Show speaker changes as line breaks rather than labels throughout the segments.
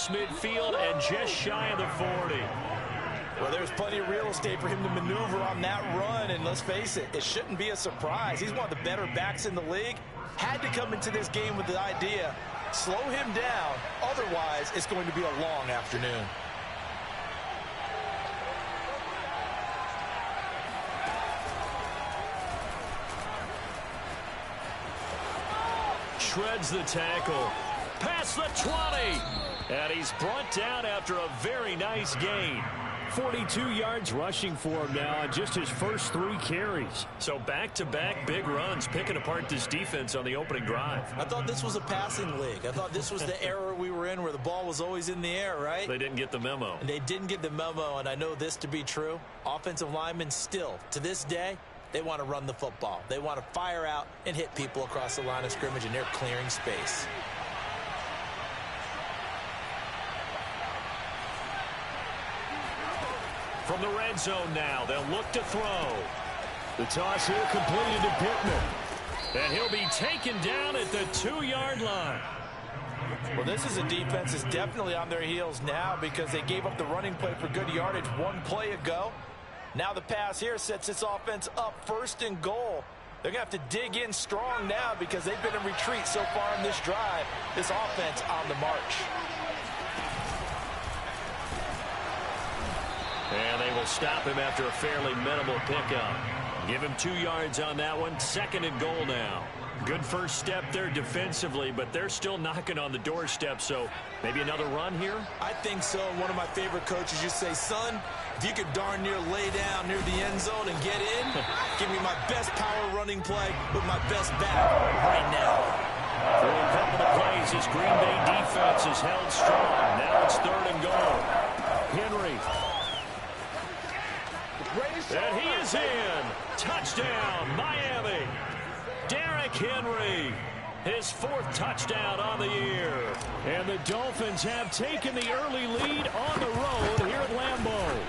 across midfield and just shy of the 40.
Well, there's plenty of real estate for him to maneuver on that run, and let's face it, it shouldn't be a surprise. He's one of the better backs in the league. Had to come into this game with the idea, slow him down, otherwise it's going to be a long afternoon.
Shreds the tackle. Past the 20. And he's brought down after a very nice gain.
42 yards rushing for him now on just his first 3 carries.
So back-to-back big runs, picking apart this defense on the opening drive.
I thought this was a passing league. I thought this was the era we were in where the ball was always in the air, right?
They didn't get the memo.
And they didn't get the memo, and I know this to be true. Offensive linemen still, to this day, they want to run the football. They want to fire out and hit people across the line of scrimmage, and they're clearing space.
From the red zone now, they'll look to throw.
The toss here completed to Pittman.
And he'll be taken down at the 2-yard line.
Well, this is a defense that's definitely on their heels now because they gave up the running play for good yardage one play ago. Now the pass here sets this offense up 1st and goal. They're going to have to dig in strong now because they've been in retreat so far in this drive. This offense on the march.
And they will stop him after a fairly minimal pickup. Give him 2 yards on that one. 2nd and goal now. Good first step there defensively, but they're still knocking on the doorstep, so maybe another run here?
I think so. One of my favorite coaches used to say, son, if you could darn near lay down near the end zone and get in, give me my best power running play with my best back right now.
For a couple of plays, this Green Bay defense is held strong. Now it's 3rd and goal. Henry. And he is in. Touchdown, Miami. Derrick Henry, his 4th touchdown on the year.
And the Dolphins have taken the early lead on the road here at Lambeau.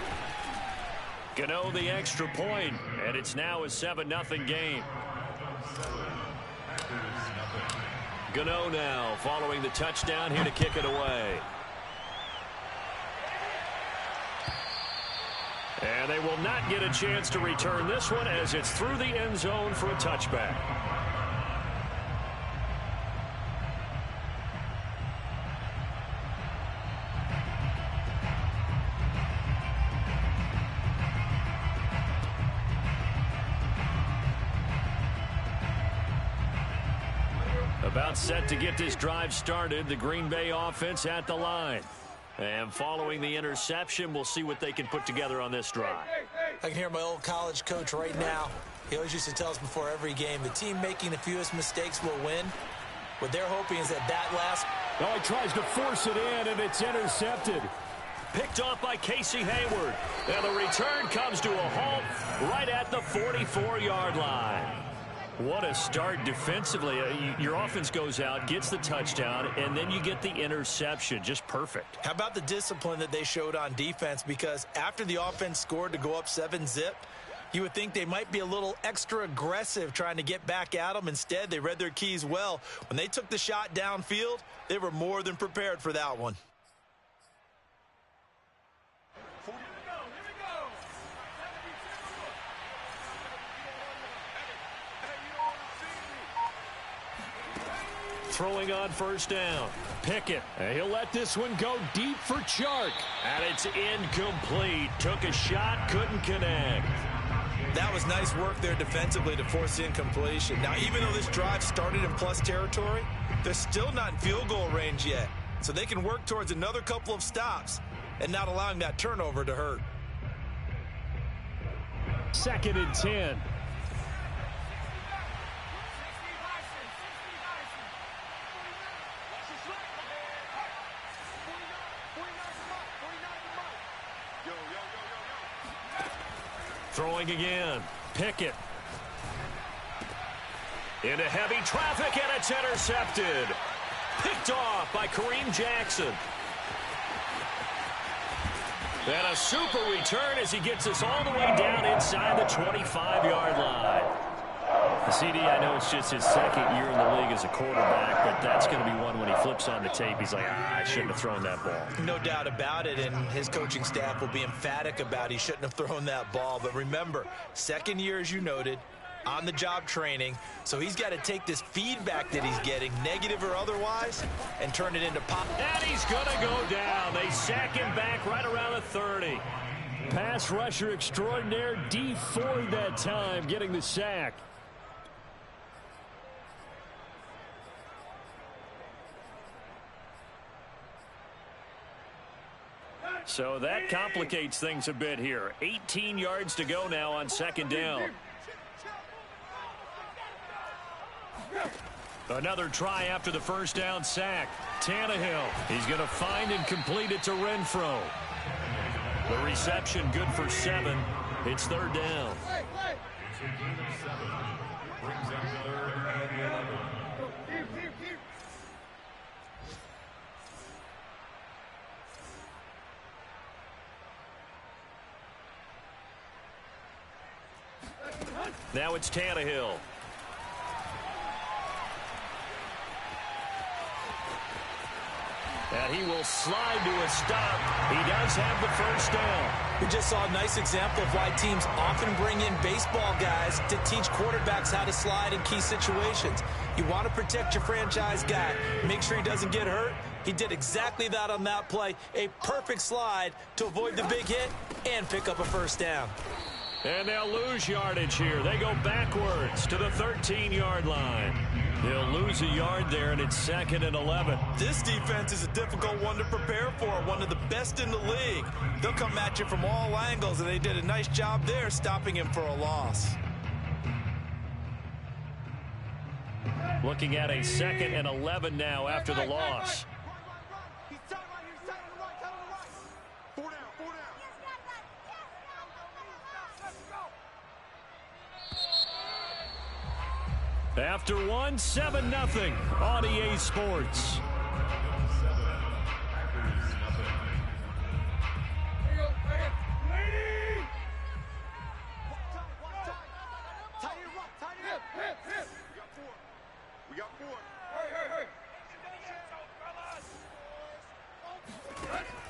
Gano the extra point, and it's now a 7-0 game. Gano now following the touchdown here to kick it away. And they will not get a chance to return this one as it's through the end zone for a touchback. About set to get this drive started, the Green Bay offense at the line. And following the interception, we'll see what they can put together on this drive.
I can hear my old college coach right now. He always used to tell us before every game, the team making the fewest mistakes will win. What they're hoping is that last...
Oh, he tries to force it in, and it's intercepted.
Picked off by Casey Hayward. And the return comes to a halt right at the 44-yard line. What a start defensively. Your offense goes out, gets the touchdown, and then you get the interception. Just perfect.
How about the discipline that they showed on defense? Because after the offense scored to go up 7-zip, you would think they might be a little extra aggressive trying to get back at them. Instead, they read their keys well. When they took the shot downfield, they were more than prepared for that one.
Throwing on 1st down. Pickett.
And he'll let this one go deep for Chark.
And it's incomplete. Took a shot, couldn't connect.
That was nice work there defensively to force incompletion. Now, even though this drive started in plus territory, they're still not in field goal range yet. So they can work towards another couple of stops and not allowing that turnover to hurt.
2nd and 10.
Throwing again. Pickett. Into heavy traffic, and it's intercepted. Picked off by Kareem Jackson. And a super return as he gets us all the way down inside the 25-yard line. CD, I know it's just his second year in the league as a quarterback, but that's going to be one when he flips on the tape. He's like, I shouldn't have thrown that ball.
No doubt about it, and his coaching staff will be emphatic about he shouldn't have thrown that ball. But remember, second year, as you noted, on-the-job training, so he's got to take this feedback that he's getting, negative or otherwise, and turn it into pop.
And he's going to go down. They sack him back right around the 30.
Pass rusher extraordinaire, Dee Ford that time, getting the sack.
So that complicates things a bit here. 18 yards to go now on second down. Another try after the first down sack. Tannehill, he's going to find and complete it to Renfro. The reception good for 7. It's third down. Now it's Tannehill. And he will slide to a stop. He does have the first down.
We just saw a nice example of why teams often bring in baseball guys to teach quarterbacks how to slide in key situations. You want to protect your franchise guy. Make sure he doesn't get hurt. He did exactly that on that play. A perfect slide to avoid the big hit and pick up a first down.
And they'll lose yardage here. They go backwards to the 13-yard line. They'll lose a yard there, and it's 2nd and 11.
This defense is a difficult one to prepare for, one of the best in the league. They'll come at you from all angles, and they did a nice job there stopping him for a loss.
Looking at a 2nd and 11 now after the loss. After one, 7-0 on EA Sports.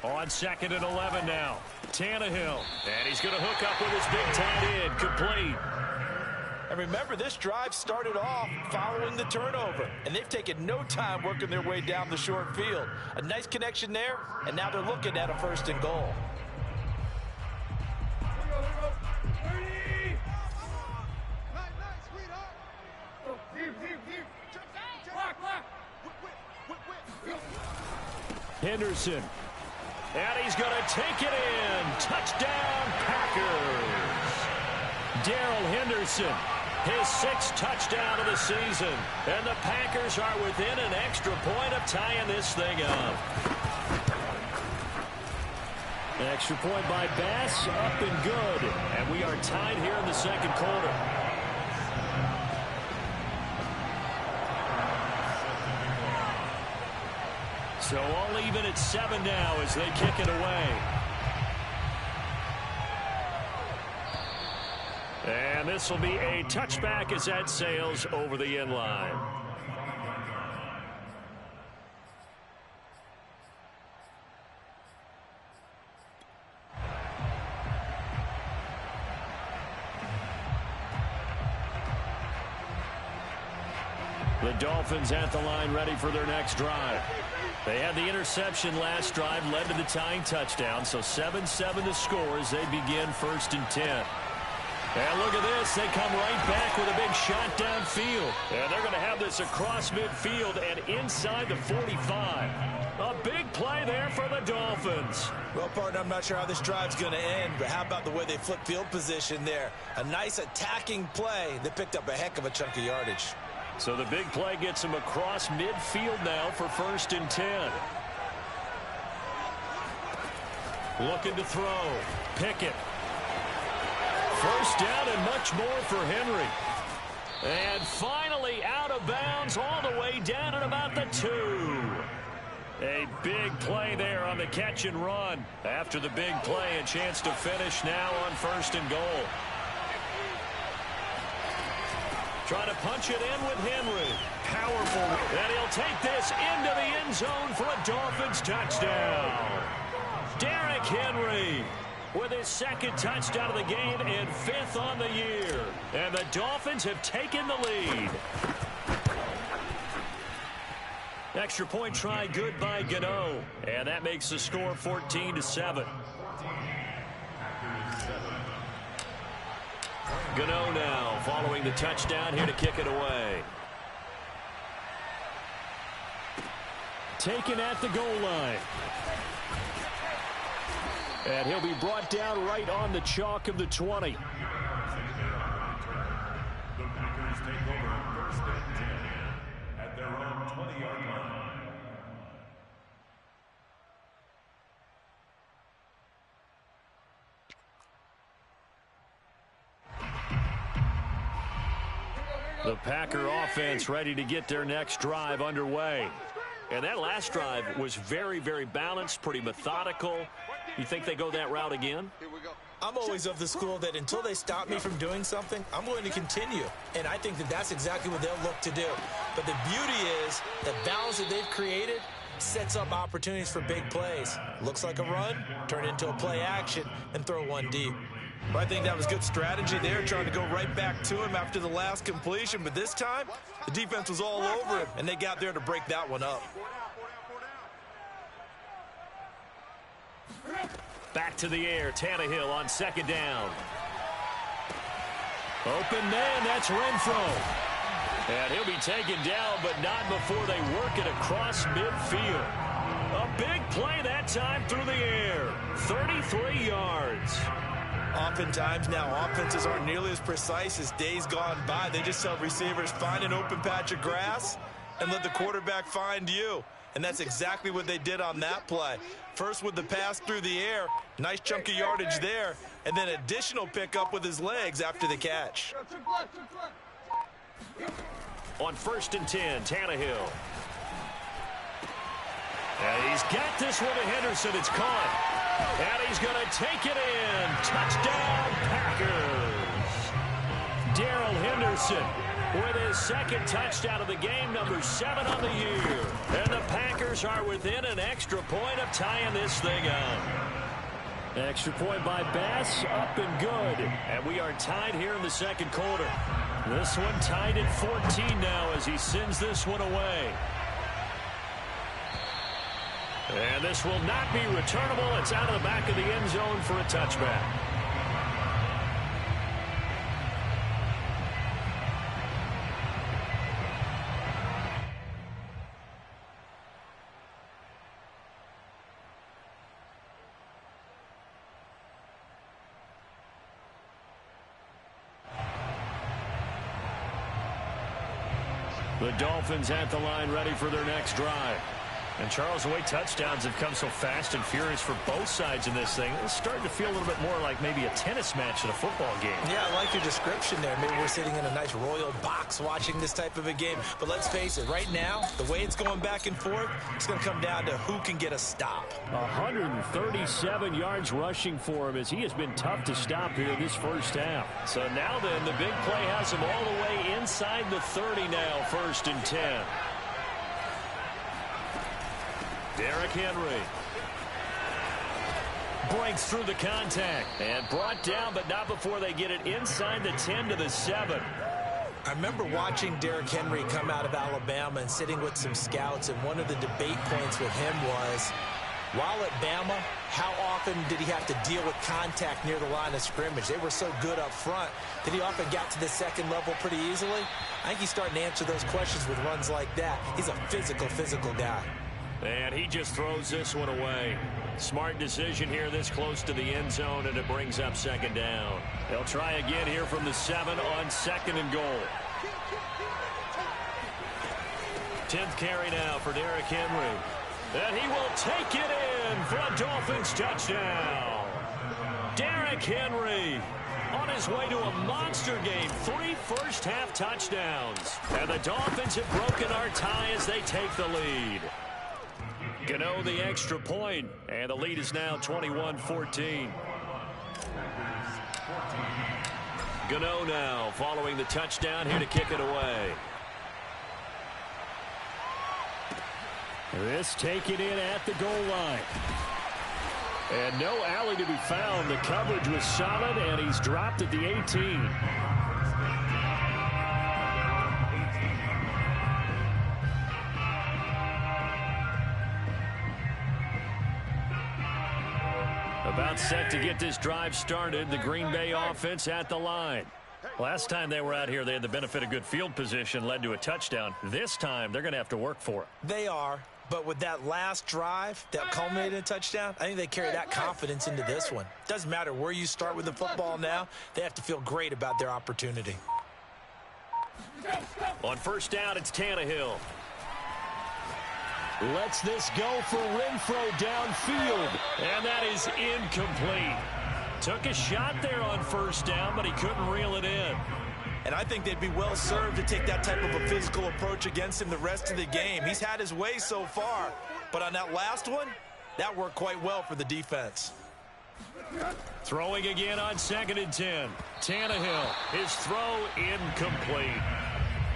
On 2nd and 11 now. Tannehill. And he's going to hook up with his big tight end. Complete.
And remember, this drive started off following the turnover, and they've taken no time working their way down the short field. A nice connection there, and now they're looking at a 1st and goal.
Henderson.
And he's going to take it in. Touchdown, Packers. Darrell Henderson. His 6th touchdown of the season. And the Packers are within an extra point of tying this thing up.
An extra point by Bass, up and good.
And we are tied here in the second quarter. So all even at 7 now as they kick it away. And this will be a touchback as that sails over the end line. The Dolphins at the line ready for their next drive. They had the interception last drive, led to the tying touchdown, so 7-7 the score as they begin 1st and 10. And look at this. They come right back with a big shot downfield. And they're going to have this across midfield and inside the 45. A big play there for the Dolphins.
Well, partner, I'm not sure how this drive's going to end, but how about the way they flip field position there? A nice attacking play that picked up a heck of a chunk of yardage.
So the big play gets him across midfield now for 1st and 10. Looking to throw. Pickett. First down and much more for Henry. And finally out of bounds all the way down at about the 2. A big play there on the catch and run. After the big play, a chance to finish now on 1st and goal. Trying to punch it in with Henry. Powerful. And he'll take this into the end zone for a Dolphins touchdown. Derrick Henry with his second touchdown of the game and 5th on the year. And the Dolphins have taken the lead. Extra point try good by Gano. And that makes the score 14-7. Gano now following the touchdown here to kick it away.
Taken at the goal line. And he'll be brought down right on the chalk of the 20.
The Packers take over 1st and 10 at their own 20-yard line.
The Packer offense ready to get their next drive underway. And that last drive was very, very balanced, pretty methodical. You think they go that route again?
I'm always of the school that until they stop me from doing something, I'm going to continue. And I think that that's exactly what they'll look to do. But the beauty is the balance that they've created sets up opportunities for big plays. Looks like a run, turn it into a play action, and throw one deep.
Well, I think that was good strategy there, trying to go right back to him after the last completion. But this time, the defense was all over him, and they got there to break that one up.
Back to the air, Tannehill on 2nd down. Open man, that's Renfro. And he'll be taken down, but not before they work it across midfield. A big play that time through the air. 33 yards.
Oftentimes now, offenses aren't nearly as precise as days gone by. They just tell receivers, find an open patch of grass and let the quarterback find you. And that's exactly what they did on that play. First with the pass through the air, nice chunk of yardage there, and then additional pickup with his legs after the catch.
On 1st and 10, Tannehill. And he's got this one to Henderson. It's caught. And he's going to take it in. Touchdown, Packers. Darrell Henderson with his 2nd touchdown of the game, number 7 on the year. And the Packers are within an extra point of tying this thing up.
Extra point by Bass, up and good.
And we are tied here in the 2nd quarter. This one tied at 14 now as he sends this one away. And this will not be returnable. It's out of the back of the end zone for a touchback. The Dolphins at the line ready for their next drive. And, Charles, the way touchdowns have come so fast and furious for both sides in this thing, it's starting to feel a little bit more like maybe a tennis match at a football game.
Yeah, I like your description there. Maybe we're sitting in a nice royal box watching this type of a game. But let's face it, right now, the way it's going back and forth, it's going to come down to who can get a stop.
137 yards rushing for him as he has been tough to stop here in this first half.
So now then, the big play has him all the way inside the 30 now, 1st and 10. Derrick Henry breaks through the contact and brought down, but not before they get it inside the 10 to the 7.
I remember watching Derrick Henry come out of Alabama and sitting with some scouts, and one of the debate points with him was, while at Bama, how often did he have to deal with contact near the line of scrimmage? They were so good up front that he often got to the 2nd level pretty easily. I think he's starting to answer those questions with runs like that. He's a physical guy.
And he just throws this one away. Smart decision here this close to the end zone, and it brings up 2nd down. They'll try again here from the 7 on 2nd and goal. 10th carry now for Derrick Henry. And he will take it in for a Dolphins touchdown. Derrick Henry on his way to a monster game. 3 first-half touchdowns. And the Dolphins have broken our tie as they take the lead. Gano the extra point, and the lead is now 21-14. Gano now following the touchdown here to kick it away.
This taken in at the goal line. And no alley to be found. The coverage was solid, and he's dropped at the 18. About set to get this drive started. The Green Bay offense at the line. Last time they were out here, they had the benefit of good field position, led to a touchdown. This time, they're going to have to work for it.
They are. But with that last drive that culminated in a touchdown, I think they carry that confidence into this one. Doesn't matter where you start with the football now. They have to feel great about their opportunity.
On first down, it's Tannehill.
Lets this go for Renfro downfield.
And that is incomplete. Took a shot there on first down, but he couldn't reel it in.
And I think they'd be well served to take that type of a physical approach against him the rest of the game. He's had his way so far. But on that last one, that worked quite well for the defense.
Throwing again on 2nd and 10. Tannehill, his throw incomplete.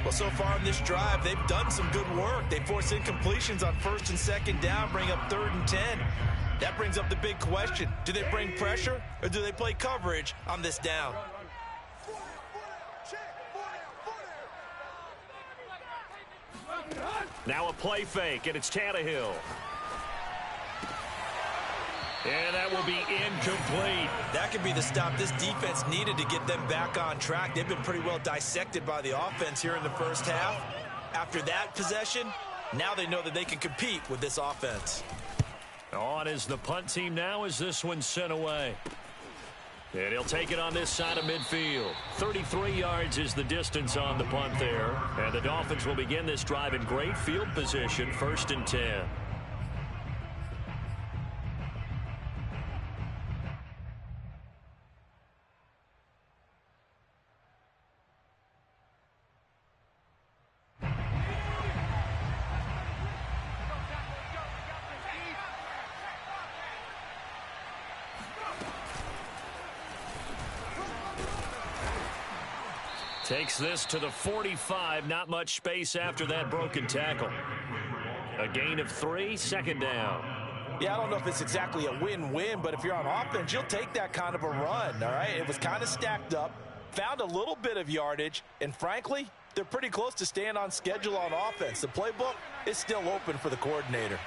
Well, so far in this drive, they've done some good work. They force incompletions on 1st and 2nd down, bring up 3rd and 10. That brings up the big question. Do they bring pressure or do they play coverage on this down?
Now a play fake, and it's Tannehill. And that will be incomplete.
That could be the stop this defense needed to get them back on track. They've been pretty well dissected by the offense here in the first half. After that possession, now they know that they can compete with this offense.
On is the punt team now as this one's sent away. And he'll take it on this side of midfield. 33 yards is the distance on the punt there. And the Dolphins will begin this drive in great field position, 1st and 10. Takes this to the 45. Not much space after that broken tackle. A gain of 3, 2nd down.
Yeah, I don't know if it's exactly a win-win, but if you're on offense, you'll take that kind of a run, all right? It was kind of stacked up, found a little bit of yardage, and frankly, they're pretty close to staying on schedule on offense. The playbook is still open for the coordinator.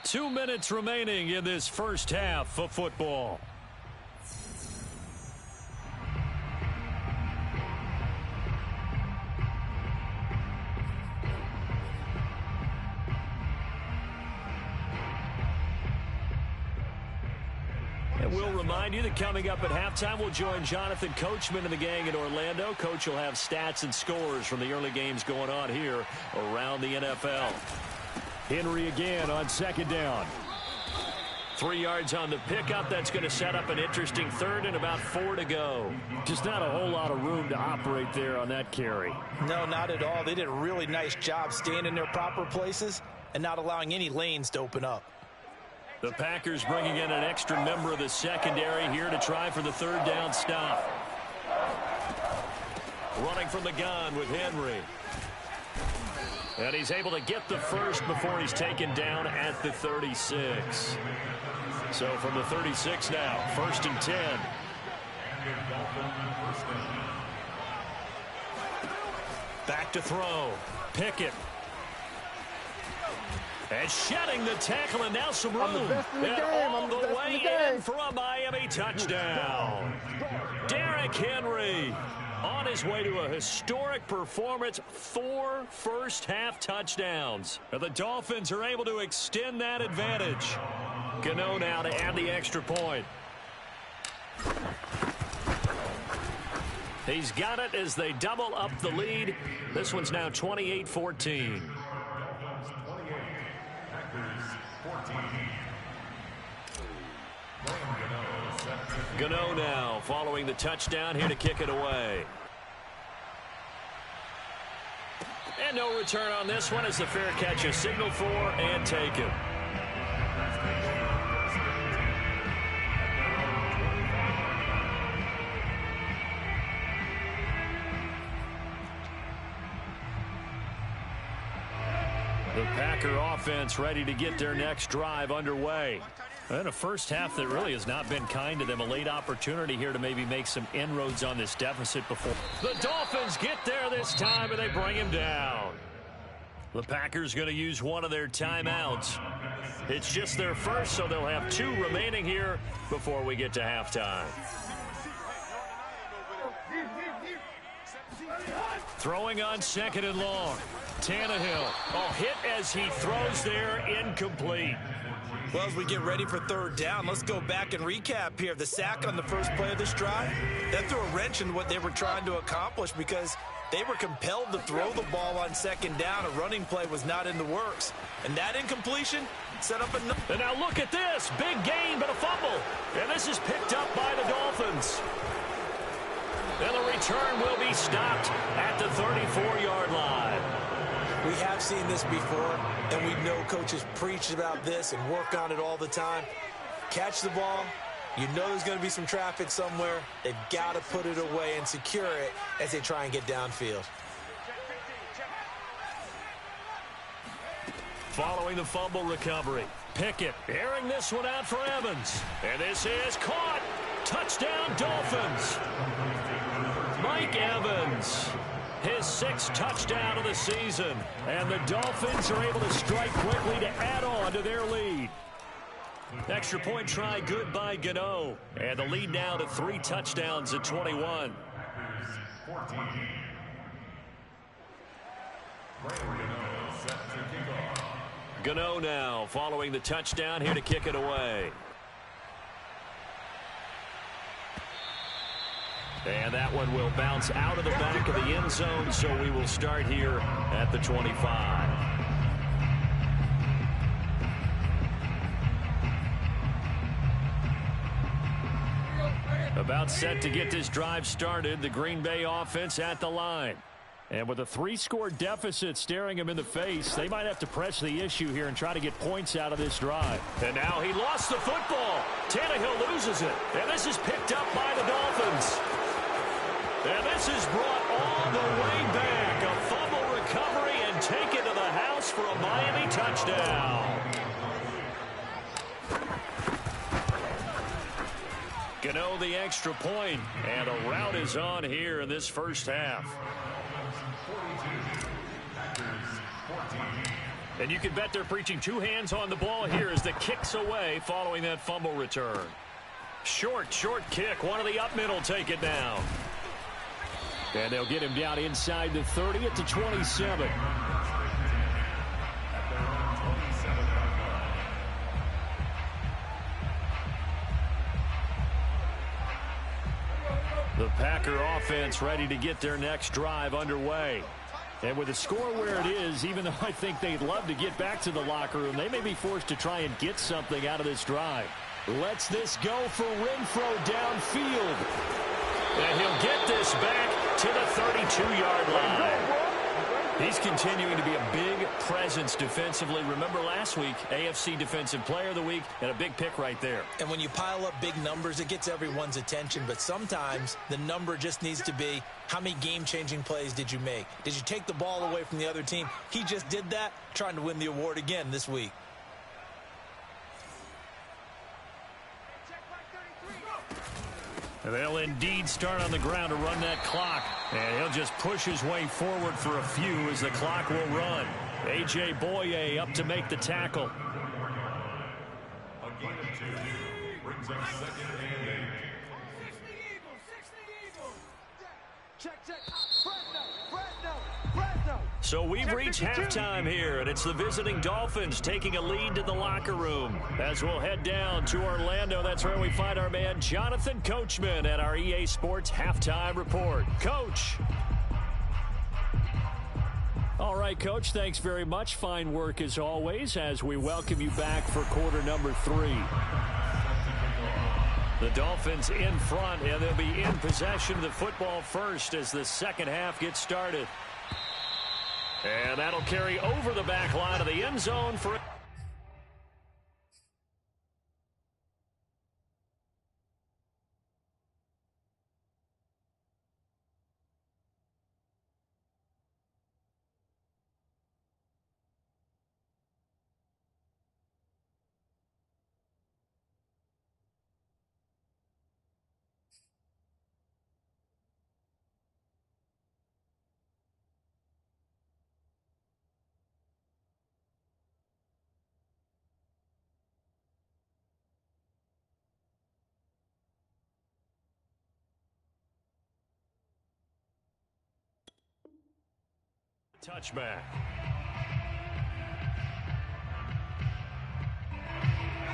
Two minutes remaining in this first half of football. And we'll remind you that coming up at halftime, we'll join Jonathan Coachman and the gang in Orlando. Coach will have stats and scores from the early games going on here around the NFL.
Henry again on 2nd down.
3 yards on the pickup. That's going to set up an interesting 3rd and about 4 to go.
Just not a whole lot of room to operate there on that carry.
No, not at all. They did a really nice job staying in their proper places and not allowing any lanes to open up.
The Packers bringing in an extra member of the secondary here to try for the 3rd down stop. Running from the gun with Henry. And he's able to get the first before he's taken down at the 36. So from the 36 now, 1st and 10. Back to throw. Pickett. And shedding the tackle, and now some room. All the way in for a Miami touchdown. Derrick Henry on his way to a historic performance, 4 first-half touchdowns. And the Dolphins are able to extend that advantage. Gano now to add the extra point. He's got it as they double up the lead. This one's now 28-14. Gano now following the touchdown here to kick it away. And no return on this one as the fair catch is signaled for and taken. The Packer offense ready to get their next drive underway. And a first half that really has not been kind to them. A late opportunity here to maybe make some inroads on this deficit before. The Dolphins get there this time, and they bring him down. The Packers going to use one of their timeouts. It's just their first, so they'll have 2 remaining here before we get to halftime. Throwing on 2nd and long. Tannehill. Oh, hit as he throws there, incomplete.
Well, as we get ready for 3rd down, let's go back and recap here. The sack on the first play of this drive, that threw a wrench in what they were trying to accomplish because they were compelled to throw the ball on 2nd down. A running play was not in the works. And that incompletion set up another.
And now look at this. Big gain, but a fumble. And this is picked up by the Dolphins. And the return will be stopped at the 34-yard line.
We have seen this before, and we know coaches preach about this and work on it all the time. Catch the ball. You know there's going to be some traffic somewhere. They've got to put it away and secure it as they try and get downfield.
Following the fumble recovery, Pickett airing this one out for Evans. And this is caught. Touchdown, Dolphins. Mike Evans. His 6th touchdown of the season. And the Dolphins are able to strike quickly to add on to their lead. Extra point try good by Gano. And the lead now to 3 touchdowns at 21. Gano now following the touchdown here to kick it away. And that one will bounce out of the back of the end zone, so we will start here at the 25. About set to get this drive started, the Green Bay offense at the line. And with a 3-score deficit staring him in the face, they might have to press the issue here and try to get points out of this drive. And now he lost the football. Tannehill loses it. And this is picked up by the Dolphins. And this is brought all the way back. A fumble recovery and taken to the house for a Miami touchdown. Gano the extra point, and a rout is on here in this first half. And you can bet they're preaching 2 hands on the ball here as the kick's away following that fumble return. Short kick. One of the up middle take it down. And they'll get him down inside the 30 at the 27. The Packer offense ready to get their next drive underway. And with the score where it is, even though I think they'd love to get back to the locker room, they may be forced to try and get something out of this drive. Lets this go for Renfrow downfield. And he'll get this back to the 32-yard line. He's continuing to be a big presence defensively. Remember last week, AFC Defensive Player of the Week, and a big pick right there.
And when you pile up big numbers, it gets everyone's attention. But sometimes the number just needs to be, how many game-changing plays did you make? Did you take the ball away from the other team? He just did that, trying to win the award again this week.
They'll indeed start on the ground to run that clock. And he'll just push his way forward for a few as the clock will run. A.J. Boye up to make the tackle.
A gain of 2 brings up 2nd and 8.
Check.
So we've reached halftime here, and it's the visiting Dolphins taking a lead to the locker room. As we'll head down to Orlando, that's where we find our man Jonathan Coachman at our EA Sports Halftime Report. Coach. All right, Coach, thanks very much. Fine work as always as we welcome you back for quarter number 3. The Dolphins in front, and they'll be in possession of the football first as the second half gets started. And that'll carry over the back line of the end zone for it. Touchback.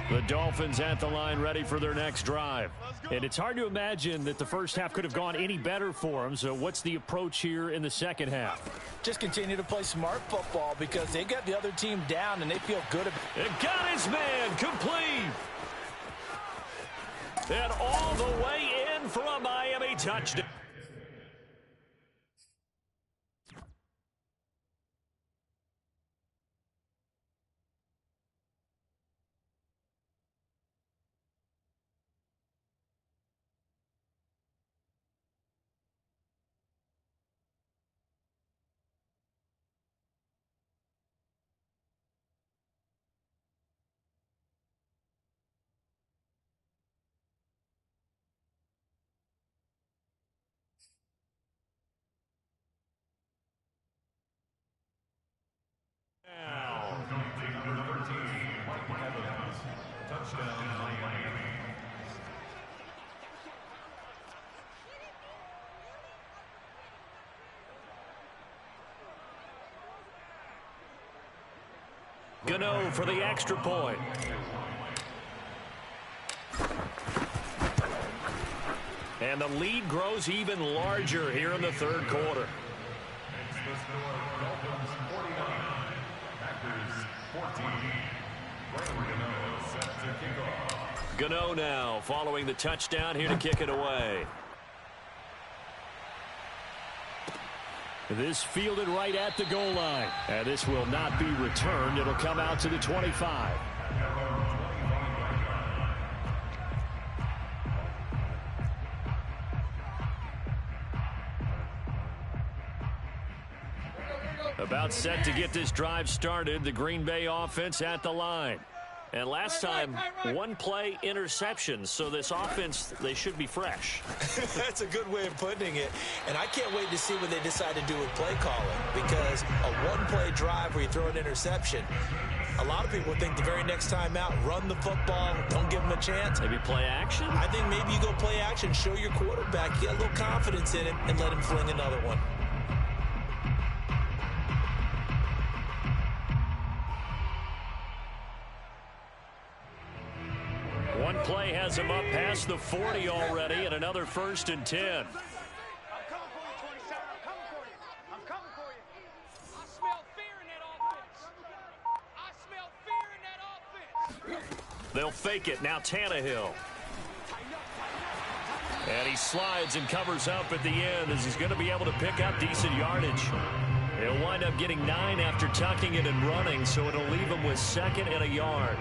The Dolphins at the line ready for their next drive. And it's hard to imagine that the first half could have gone any better for them. So what's the approach here in the second half?
Just continue to play smart football because they got the other team down and they feel good about it.
And got his man complete. And all the way in for a Miami touchdown. Gano for the extra point. And the lead grows even larger here in the third quarter. Gano now following the touchdown here to kick it away. This fielded right at the goal line. And this will not be returned. It'll come out to the 25. About set to get this drive started. The Green Bay offense at the line. And last time, one play interception. So this offense, they should be fresh.
That's a good way of putting it. And I can't wait to see what they decide to do with play calling. Because a one-play drive where you throw an interception, a lot of people think the very next time out, run the football, don't give them a chance.
Maybe play action?
I think maybe you go play action, show your quarterback, get a little confidence in him, and let him fling another one.
One play has him up past the 40 already, and another 1st and 10.
I'm coming for you, 27. I'm coming for you. I'm coming for you. I smell fear in that offense. I smell fear in that offense.
They'll fake it. Now Tannehill. And he slides and covers up at the end as he's going to be able to pick up decent yardage. He'll wind up getting 9 after tucking it and running, so it'll leave him with 2nd and a yard.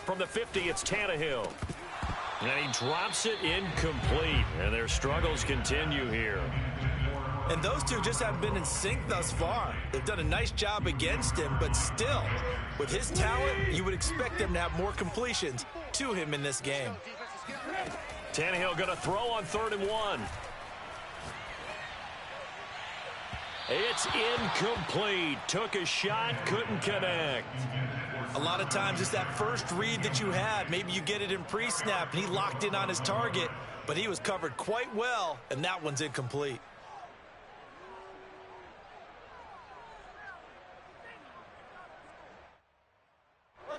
From the 50, it's Tannehill. And he drops it incomplete. And their struggles continue here.
And those two just haven't been in sync thus far. They've done a nice job against him, but still, with his talent, you would expect them to have more completions to him in this game.
Tannehill going to throw on 3rd and 1. It's incomplete. Took a shot, couldn't connect.
A lot of times it's that first read that you had. Maybe you get it in pre-snap, and he locked in on his target, but he was covered quite well, and that one's incomplete.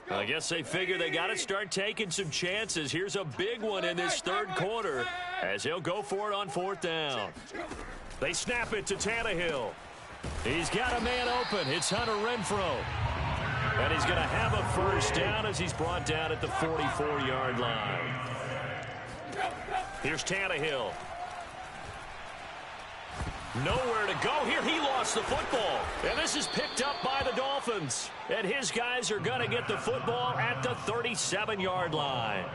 I guess they figure they got to start taking some chances. Here's a big one in this third quarter as he'll go for it on 4th down. They snap it to Tannehill. He's got a man open. It's Hunter Renfrow. And he's going to have a first down as he's brought down at the 44-yard line. Here's Tannehill. Nowhere to go here. He lost the football. And this is picked up by the Dolphins. And his guys are going to get the football at the 37-yard line.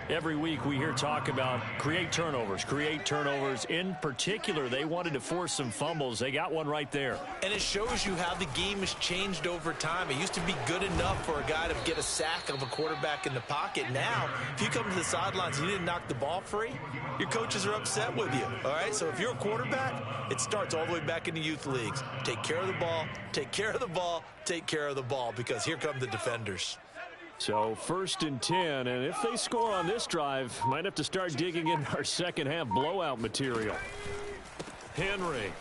Every week we hear talk about create turnovers. In particular, they wanted to force some fumbles. They got one right there.
And it shows you how the game has changed over time. It used to be good enough for a guy to get a sack of a quarterback in the pocket. Now, if you come to the sidelines and you didn't knock the ball free, your coaches are upset with you. All right? So if you're a quarterback, it starts all the way back in the youth leagues. Take care of the ball, take care of the ball, take care of the ball, because here come the defenders.
So 1st and 10, and if they score on this drive, might have to start digging in our second half blowout material. Henry.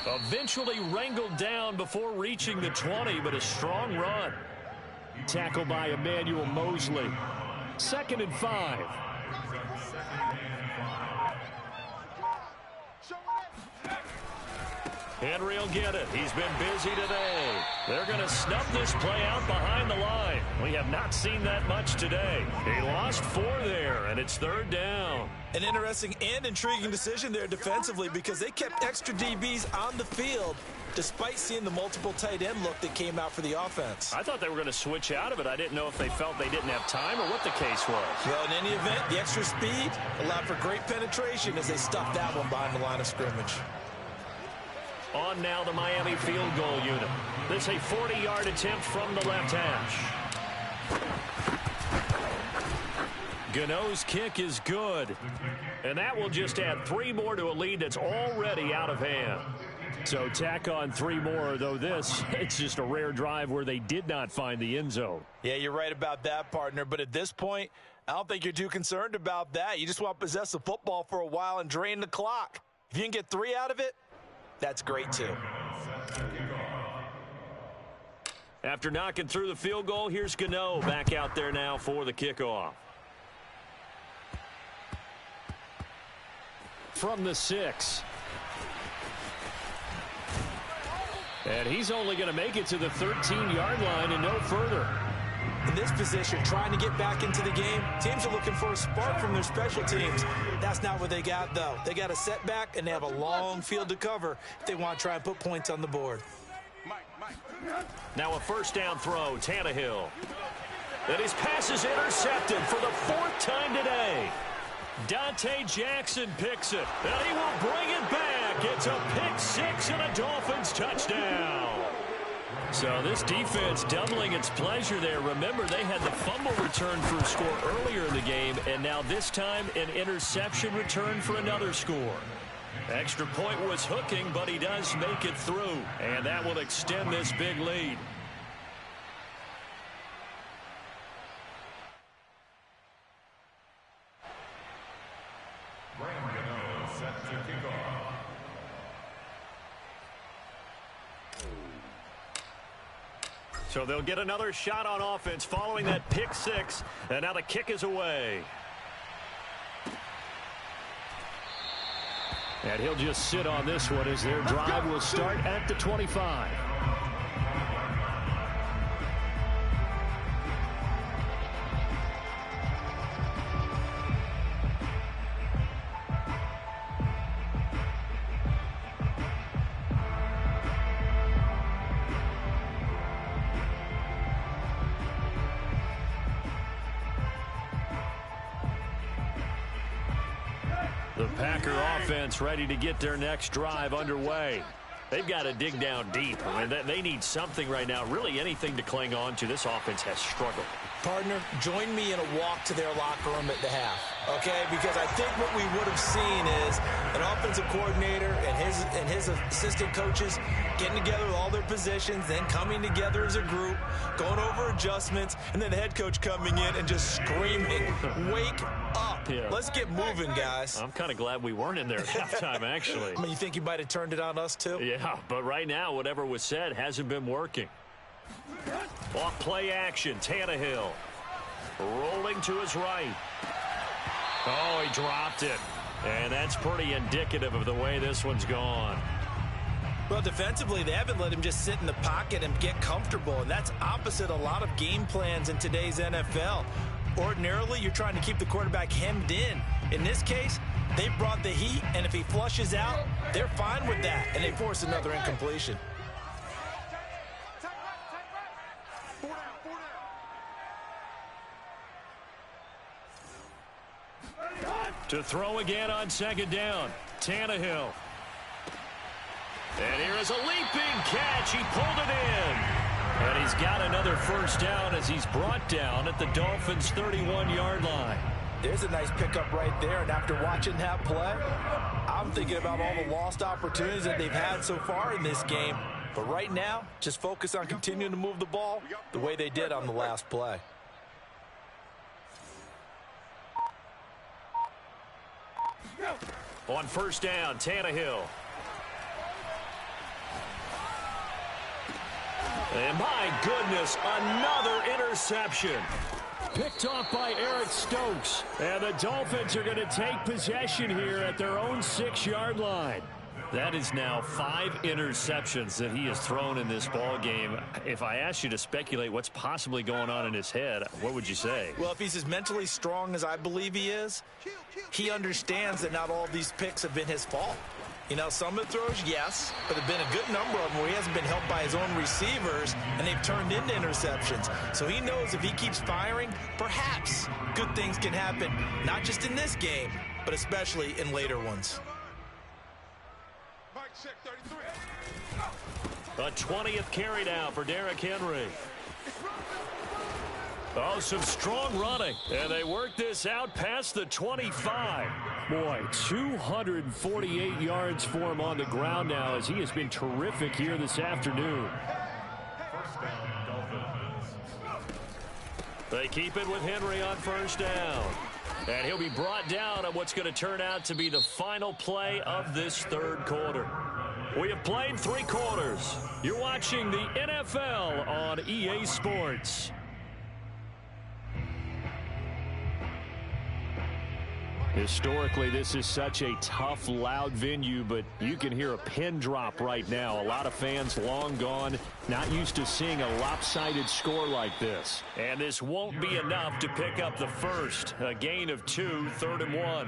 Eventually wrangled down before reaching the 20, but a strong run. Tackle by Emmanuel Mosley. 2nd and 5. Henry will get it. He's been busy today. They're going to snuff this play out behind the line. We have not seen that much today. He lost 4 there, and it's 3rd down.
An interesting and intriguing decision there defensively, because they kept extra DBs on the field despite seeing the multiple tight end look that came out for the offense.
I thought they were going to switch out of it. I didn't know if they felt they didn't have time or what the case was.
Well, in any event, the extra speed allowed for great penetration as they stuffed that one behind the line of scrimmage.
On now the Miami field goal unit. This a 40-yard attempt from the left hash. Gano's kick is good. And that will just add 3 more to a lead that's already out of hand. So tack on 3 more, though it's just a rare drive where they did not find the end zone.
Yeah, you're right about that, partner. But at this point, I don't think you're too concerned about that. You just want to possess the football for a while and drain the clock. If you can get 3 out of it, that's great, too.
After knocking through the field goal, here's Gano back out there now for the kickoff. From the 6. And he's only going to make it to the 13-yard line and no further.
In this position, trying to get back into the game, teams are looking for a spark from their special teams. That's not what they got, though. They got a setback, and they have a long field to cover if they want to try and put points on the board.
Now a first down throw, Tannehill. And his pass is intercepted for the 4th time today. Dante Jackson picks it, and he will bring it back. It's a pick 6 and a Dolphins touchdown. So this defense doubling its pleasure there. Remember, they had the fumble return for a score earlier in the game, and now this time an interception return for another score. Extra point was hooking, but he does make it through, and that will extend this big lead. So they'll get another shot on offense following that pick 6, and now the kick is away. And he'll just sit on this one as their drive will start at the 25. The Packer offense ready to get their next drive underway. They've got to dig down deep. I mean, they need something right now, really anything to cling on to. This offense has struggled.
Partner, join me in a walk to their locker room at the half, okay? Because I think what we would have seen is an offensive coordinator and his assistant coaches getting together with all their positions, then coming together as a group, going over adjustments, and then the head coach coming in and just screaming, wake up. Yeah. Let's get moving, guys.
I'm kind of glad we weren't in there at halftime, actually.
You think you might have turned it on us, too?
Yeah, but right now, whatever was said hasn't been working.
Off play action, Tannehill. Rolling to his right. Oh, he dropped it. And that's pretty indicative of the way this one's gone.
Well, defensively, they haven't let him just sit in the pocket and get comfortable, and that's opposite a lot of game plans in today's NFL. Ordinarily, you're trying to keep the quarterback hemmed in. In this case, they brought the heat, and if he flushes out, they're fine with that, and they force another incompletion.
To throw again on second down, Tannehill. And here is a leaping catch. He pulled it in. And he's got another first down as he's brought down at the Dolphins' 31-yard line.
There's a nice pickup right there, and after watching that play, I'm thinking about all the lost opportunities that they've had so far in this game. But right now, just focus on continuing to move the ball the way they did on the last play.
On first down, Tannehill. And my goodness, another interception. Picked off by Eric Stokes. And the Dolphins are going to take possession here at their own 6-yard line. That is now 5 interceptions that he has thrown in this ball game. If I asked you to speculate what's possibly going on in his head, what would you say?
Well, if he's as mentally strong as I believe he is, he understands that not all of these picks have been his fault. You know, some of the throws, yes, but there have been a good number of them where he hasn't been helped by his own receivers, and they've turned into interceptions. So he knows if he keeps firing, perhaps good things can happen, not just in this game, but especially in later ones.
A 20th carry now for Derrick Henry. Oh, some strong running. And they work this out past the 25. Boy, 248 yards for him on the ground now as he has been terrific here this afternoon.
First down, Dolphins.
They keep it with Henry on first down. And he'll be brought down on what's going to turn out to be the final play of this third quarter. We have played 3 quarters. You're watching the NFL on EA Sports. Historically, this is such a tough, loud venue, but you can hear a pin drop right now. A lot of fans long gone, not used to seeing a lopsided score like this. And this won't be enough to pick up the first. A gain of 2, 3rd and 1.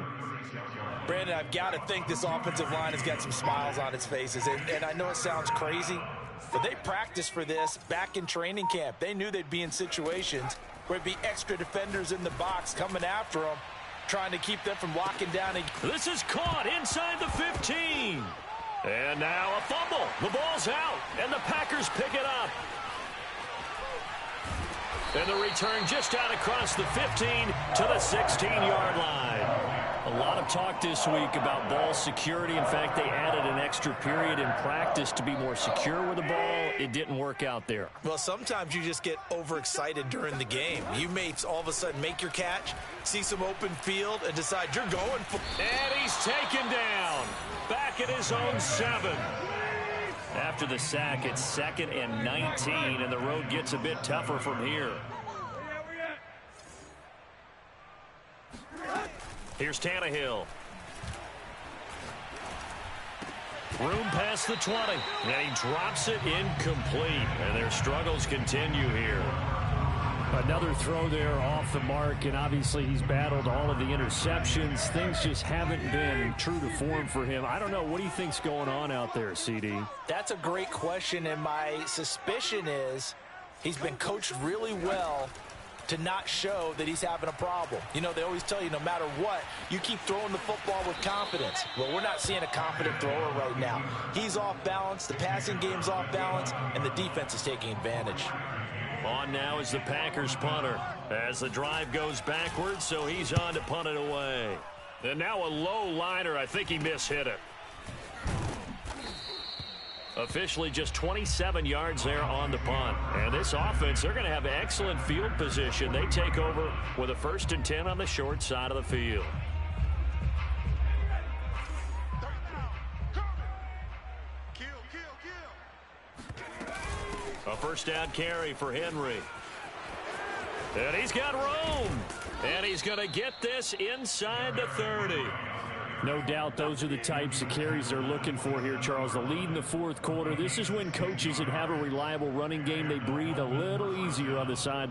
Brandon, I've got to think this offensive line has got some smiles on its faces. And I know it sounds crazy, but they practiced for this back in training camp. They knew they'd be in situations where it'd be extra defenders in the box coming after them, trying to keep them from locking down.
This is caught inside the 15. And now a fumble. The ball's out, and the Packers pick it up. And the return just out across the 15 to the 16-yard line. A lot of talk this week about ball security. In fact, they added an extra period in practice to be more secure with the ball. It didn't work out there.
Well, sometimes you just get overexcited during the game. You may all of a sudden make your catch, see some open field, and decide you're going for...
And he's taken down. Back at his own 7. After the sack, it's 2nd and 19, and the road gets a bit tougher from here. Here's Tannehill. Room past the 20, and he drops it incomplete, and their struggles continue here. Another throw there off the mark, and obviously he's battled all of the interceptions. Things just haven't been true to form for him. I don't know. What do you think's going on out there, CD?
That's a great question, and my suspicion is he's been coached really well to not show that he's having a problem. You know, they always tell you no matter what, you keep throwing the football with confidence. Well, we're not seeing a confident thrower right now. He's off balance, the passing game's off balance, and the defense is taking advantage.
On now is the Packers punter as the drive goes backwards, so he's on to punt it away. And now a low liner. I think he mishit it. Officially just 27 yards there on the punt. And this offense, they're going to have excellent field position. They take over with a 1st and 10 on the short side of the field. A first down carry for Henry. And he's got room. And he's going to get this inside the 30.
No doubt those are the types of carries they're looking for here, Charles. The lead in the fourth quarter. This is when coaches that have a reliable running game, they breathe a little easier on the side.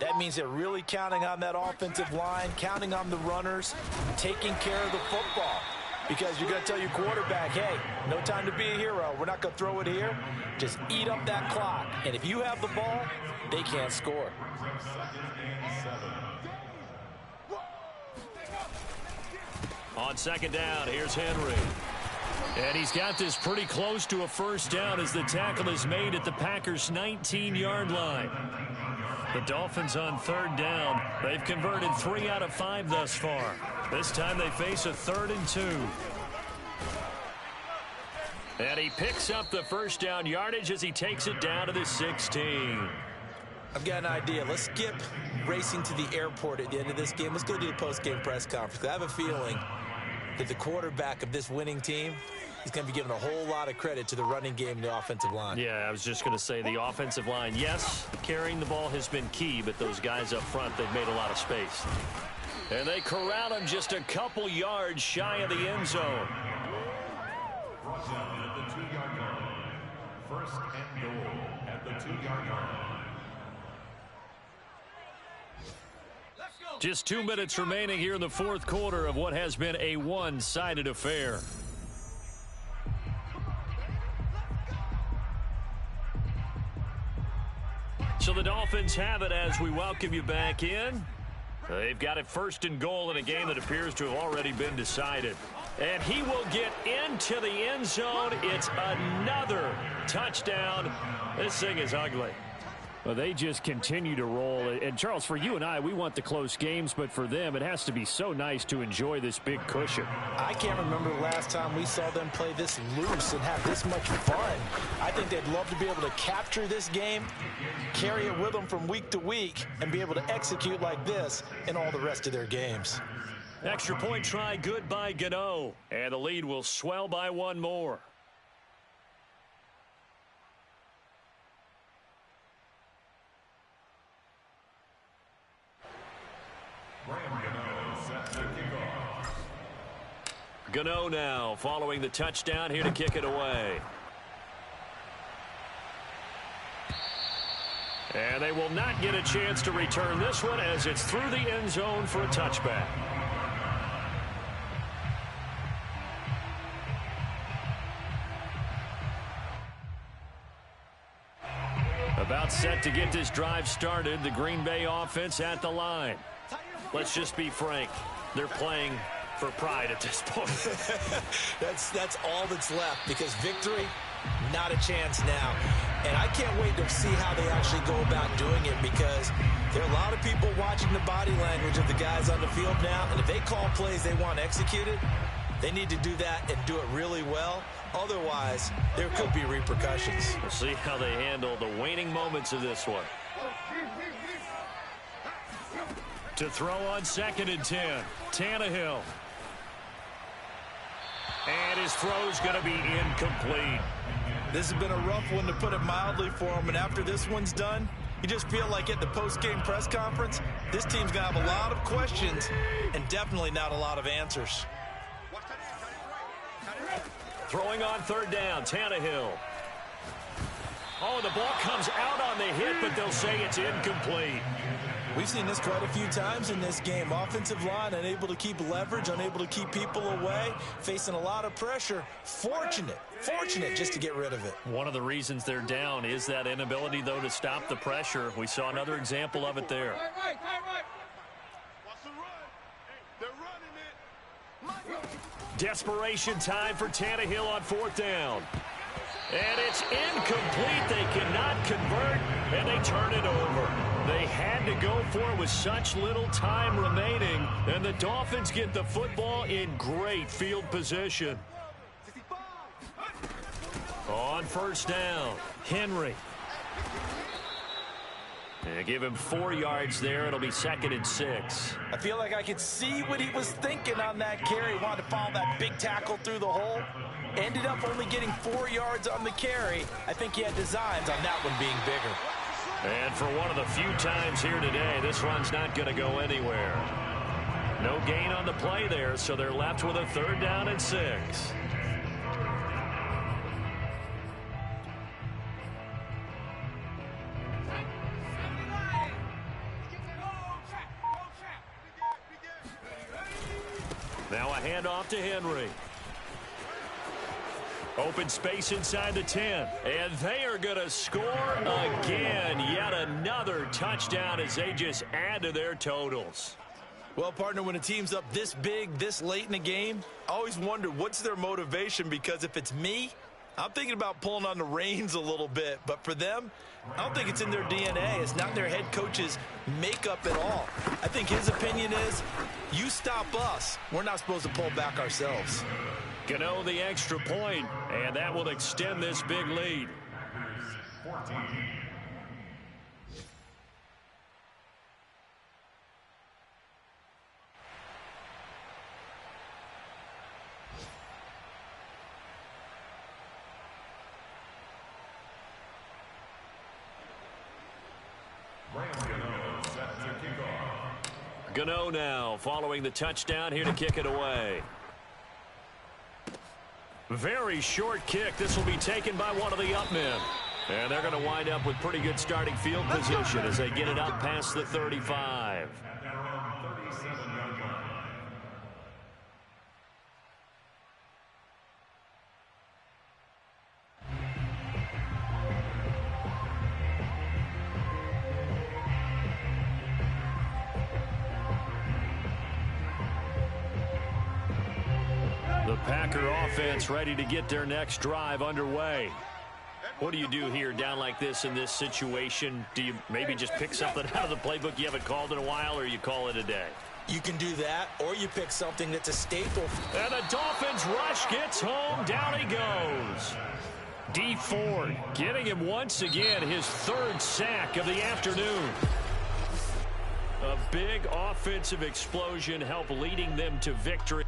That means they're really counting on that offensive line, counting on the runners, taking care of the football. Because you're going to tell your quarterback, hey, no time to be a hero. We're not going to throw it here. Just eat up that clock. And if you have the ball, they can't score.
On second down, here's Henry. And he's got this pretty close to a first down as the tackle is made at the Packers' 19-yard line. The Dolphins on third down. They've converted 3 out of 5 thus far. This time they face a 3rd and 2. And he picks up the first down yardage as he takes it down to the 16.
I've got an idea. Let's skip racing to the airport at the end of this game. Let's go to the post-game press conference. I have a feeling that the quarterback of this winning team is going to be given a whole lot of credit to the running game and the offensive line.
Yeah, I was just going to say the offensive line, yes, carrying the ball has been key, but those guys up front, they've made a lot of space. And they corral him just a couple yards shy of the end zone.
Brought down at the 2-yard line. First and goal at the 2-yard line.
Just 2 minutes remaining here in the fourth quarter of what has been a one-sided affair. So the Dolphins have it as we welcome you back in. They've got it first and goal in a game that appears to have already been decided. And he will get into the end zone. It's another touchdown. This thing is ugly.
Well, they just continue to roll. And, Charles, for you and I, we want the close games, but for them, it has to be so nice to enjoy this big cushion.
I can't remember the last time we saw them play this loose and have this much fun. I think they'd love to be able to capture this game, carry it with them from week to week, and be able to execute like this in all the rest of their games.
Extra point try, good by Gano. And the lead will swell by 1 more. Gano now following the touchdown here to kick it away. And they will not get a chance to return this one as it's through the end zone for a touchback. About set to get this drive started, the Green Bay offense at the line. Let's just be frank, they're playing for pride at this point.
That's all that's left, because victory, not a chance now. And I can't wait to see how they actually go about doing it, because there are a lot of people watching the body language of the guys on the field now, and if they call plays they want executed, they need to do that and do it really well. Otherwise, there could be repercussions.
We'll see how they handle the waning moments of this one. To throw on 2nd and 10, Tannehill. And his throw's going to be incomplete.
This has been a rough one, to put it mildly, for him. And after this one's done, you just feel like at the post-game press conference, this team's going to have a lot of questions and definitely not a lot of answers.
Throwing on 3rd down, Tannehill. Oh, the ball comes out on the hit, but they'll say it's incomplete.
We've seen this quite a few times in this game. Offensive line unable to keep leverage, unable to keep people away, facing a lot of pressure. Fortunate just to get rid of it.
One of the reasons they're down is that inability, though, to stop the pressure. We saw another example of it there.
Right. Watch the run. They're running it.
Desperation time for Tannehill on 4th down. And it's incomplete. They cannot convert, and they turn it over. They had to go for it with such little time remaining, and the Dolphins get the football in great field position. On 1st down, Henry. Give him 4 yards there. It'll be 2nd and 6.
I feel like I could see what he was thinking on that carry. Wanted to follow that big tackle through the hole. Ended up only getting 4 yards on the carry. I think he had designs on that one being bigger.
And for one of the few times here today, this run's not going to go anywhere. No gain on the play there, so they're left with a 3rd down and 6. Now a handoff to Henry. Open space inside the 10. And they are going to score again. Yet another touchdown as they just add to their totals.
Well, partner, when a team's up this big, this late in the game, I always wonder what's their motivation, because if it's me, I'm thinking about pulling on the reins a little bit. But for them, I don't think it's in their DNA. It's not their head coach's makeup at all. I think his opinion is, you stop us. We're not supposed to pull back ourselves.
Gano the extra point, and that will extend this big lead.
14.
Gano now following the touchdown here to kick it away. Very short kick. This will be taken by one of the up men. And they're going to wind up with pretty good starting field position as they get it up past the 35. The Packer offense ready to get their next drive underway. What do you do here down like this in this situation? Do you maybe just pick something out of the playbook you haven't called in a while, or you call it a day?
You can do that, or you pick something that's a staple.
And the Dolphins rush gets home. Down he goes. Dee Ford getting him once again his 3rd sack of the afternoon. A big offensive explosion helped leading them to victory.